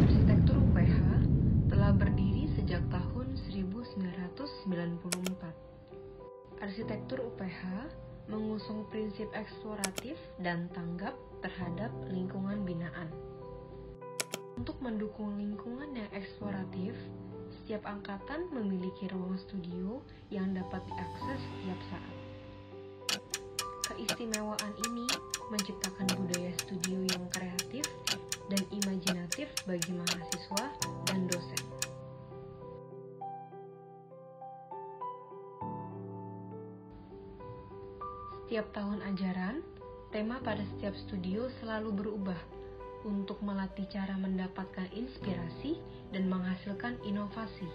Arsitektur UPH telah berdiri sejak tahun 1994. Arsitektur UPH mengusung prinsip eksploratif dan tanggap terhadap lingkungan binaan. Untuk mendukung lingkungan yang eksploratif, setiap angkatan memiliki ruang studio yang dapat diakses setiap saat. Keistimewaan ini menciptakan budaya studio yang kreatif dan imajinatif bagi mahasiswa dan dosen. Setiap tahun ajaran, tema pada setiap studio selalu berubah untuk melatih cara mendapatkan inspirasi dan menghasilkan inovasi.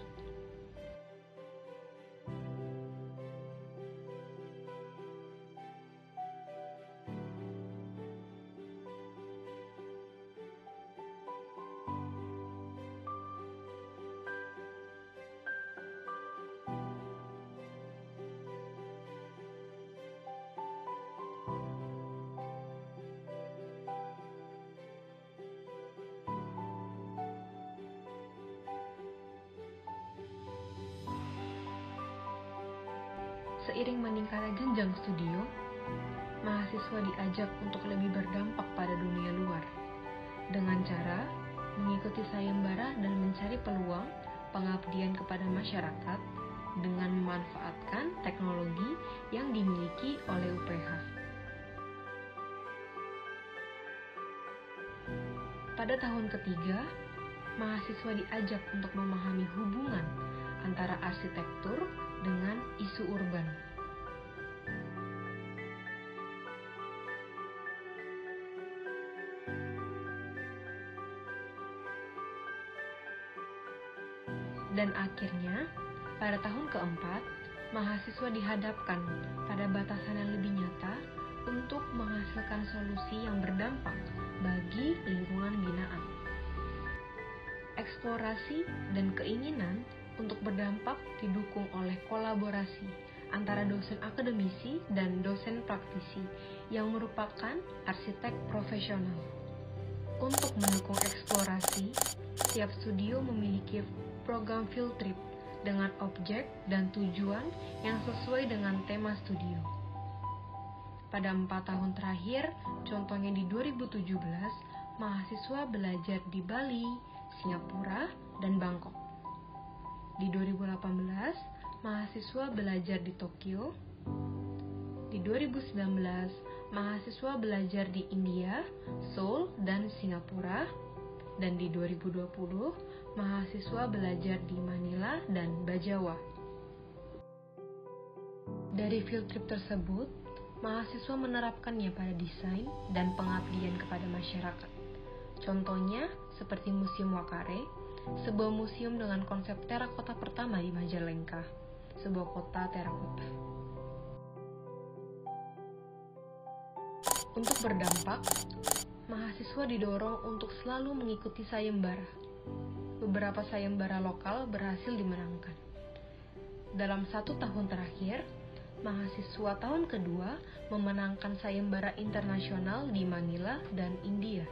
Seiring meningkatnya jenjang studio, mahasiswa diajak untuk lebih berdampak pada dunia luar dengan cara mengikuti sayembara dan mencari peluang pengabdian kepada masyarakat dengan memanfaatkan teknologi yang dimiliki oleh UPH. Pada tahun ketiga, mahasiswa diajak untuk memahami hubungan antara arsitektur dengan isu urban. Dan akhirnya, pada tahun keempat, mahasiswa dihadapkan pada batasan yang lebih nyata untuk menghasilkan solusi yang berdampak bagi lingkungan binaan. Eksplorasi dan keinginan untuk berdampak didukung oleh kolaborasi antara dosen akademisi dan dosen praktisi yang merupakan arsitek profesional. Untuk mendukung eksplorasi, setiap studio memiliki program field trip dengan objek dan tujuan yang sesuai dengan tema studio. Pada 4 tahun terakhir, contohnya di 2017, mahasiswa belajar di Bali, Singapura, dan Bangkok. Di 2018, mahasiswa belajar di Tokyo. Di 2019, mahasiswa belajar di India, Seoul, dan Singapura. Dan di 2020, mahasiswa belajar di Manila dan Bajawa. Dari field trip tersebut, mahasiswa menerapkannya pada desain dan pengabdian kepada masyarakat. Contohnya seperti Museum Wakare, sebuah museum dengan konsep terakota pertama di Majalengka, sebuah kota terakota. Untuk berdampak, mahasiswa didorong untuk selalu mengikuti sayembara. Beberapa sayembara lokal berhasil dimenangkan. Dalam 1 tahun terakhir, mahasiswa tahun kedua memenangkan sayembara internasional di Manila dan India.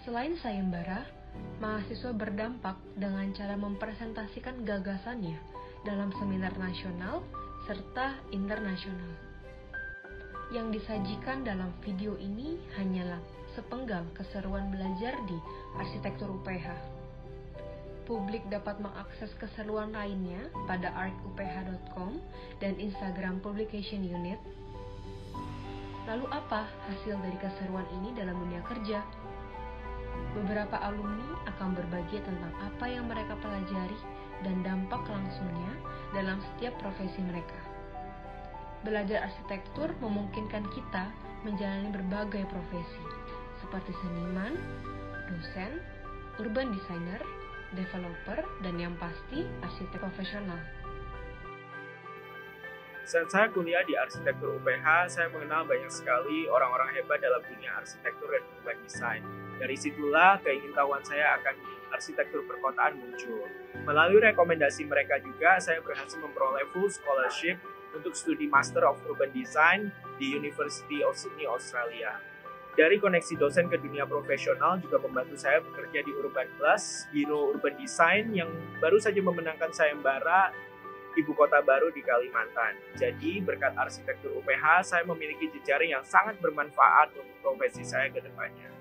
Selain sayembara, mahasiswa berdampak dengan cara mempresentasikan gagasannya dalam seminar nasional serta internasional. Yang disajikan dalam video ini hanyalah sepenggal keseruan belajar di arsitektur UPH. Publik dapat mengakses keseruan lainnya pada artuph.com dan Instagram Publication Unit. Lalu apa hasil dari keseruan ini dalam dunia kerja? Beberapa alumni akan berbagi tentang apa yang mereka pelajari dan dampak langsungnya dalam setiap profesi mereka. Belajar arsitektur memungkinkan kita menjalani berbagai profesi, seperti seniman, dosen, urban designer, developer, dan yang pasti arsitek profesional. Saat saya kuliah di arsitektur UPH, saya mengenal banyak sekali orang-orang hebat dalam dunia arsitektur dan urban design. Dari situlah keingintahuan saya akan arsitektur perkotaan muncul. Melalui rekomendasi mereka juga, saya berhasil memperoleh full scholarship untuk studi Master of Urban Design di University of Sydney, Australia. Dari koneksi dosen ke dunia profesional juga membantu saya bekerja di Urban Plus, Biro Urban Design yang baru saja memenangkan sayembara Ibu Kota Baru di Kalimantan. Jadi berkat arsitektur UPH, saya memiliki jejaring yang sangat bermanfaat untuk profesi saya ke depannya.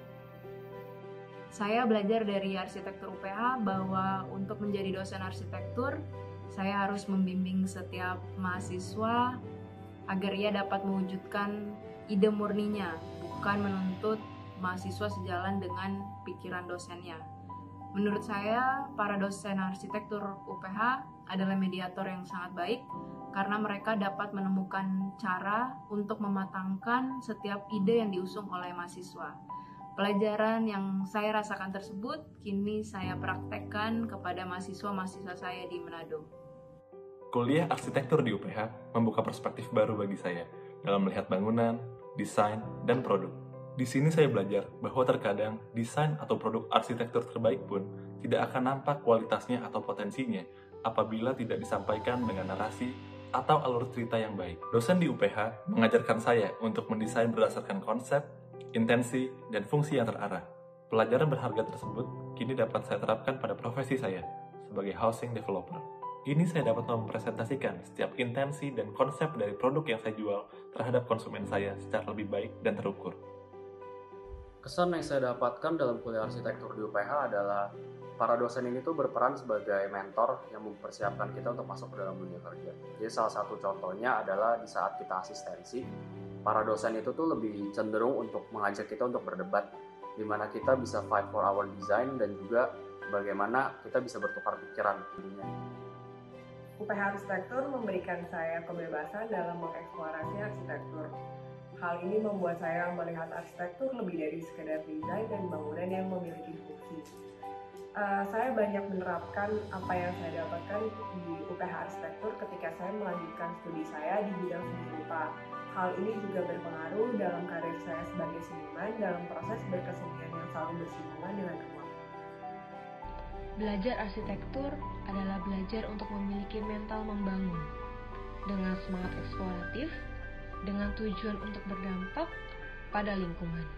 Saya belajar dari arsitektur UPH bahwa untuk menjadi dosen arsitektur, saya harus membimbing setiap mahasiswa agar ia dapat mewujudkan ide murninya, bukan menuntut mahasiswa sejalan dengan pikiran dosennya. Menurut saya, para dosen arsitektur UPH adalah mediator yang sangat baik karena mereka dapat menemukan cara untuk mematangkan setiap ide yang diusung oleh mahasiswa. Pelajaran yang saya rasakan tersebut kini saya praktekkan kepada mahasiswa-mahasiswa saya di Manado. Kuliah arsitektur di UPH membuka perspektif baru bagi saya dalam melihat bangunan, desain, dan produk. Di sini saya belajar bahwa terkadang desain atau produk arsitektur terbaik pun tidak akan nampak kualitasnya atau potensinya apabila tidak disampaikan dengan narasi atau alur cerita yang baik. Dosen di UPH mengajarkan saya untuk mendesain berdasarkan konsep, intensi, dan fungsi yang terarah. Pelajaran berharga tersebut kini dapat saya terapkan pada profesi saya sebagai housing developer. Ini saya dapat mempresentasikan setiap intensi dan konsep dari produk yang saya jual terhadap konsumen saya secara lebih baik dan terukur. Kesan yang saya dapatkan dalam kuliah arsitektur di UPH adalah para dosen ini tuh berperan sebagai mentor yang mempersiapkan kita untuk masuk ke dalam dunia kerja. Jadi salah satu contohnya adalah di saat kita asistensi, para dosen itu tuh lebih cenderung untuk mengajak kita untuk berdebat, di mana kita bisa fight for our design dan juga bagaimana kita bisa bertukar pikiran tentunya. UPH Arsitektur memberikan saya kebebasan dalam mengeksplorasi arsitektur. Hal ini membuat saya melihat arsitektur lebih dari sekedar desain dan bangunan yang memiliki fungsi. Saya banyak menerapkan apa yang saya dapatkan di UPH Arsitektur ketika saya melanjutkan studi saya di bidang seni rupa. Hal ini juga berpengaruh dalam karir saya sebagai seniman dalam proses berkesenian yang selalu bersinggungan dengan ruang. Belajar arsitektur adalah belajar untuk memiliki mental membangun, dengan semangat eksploratif, dengan tujuan untuk berdampak pada lingkungan.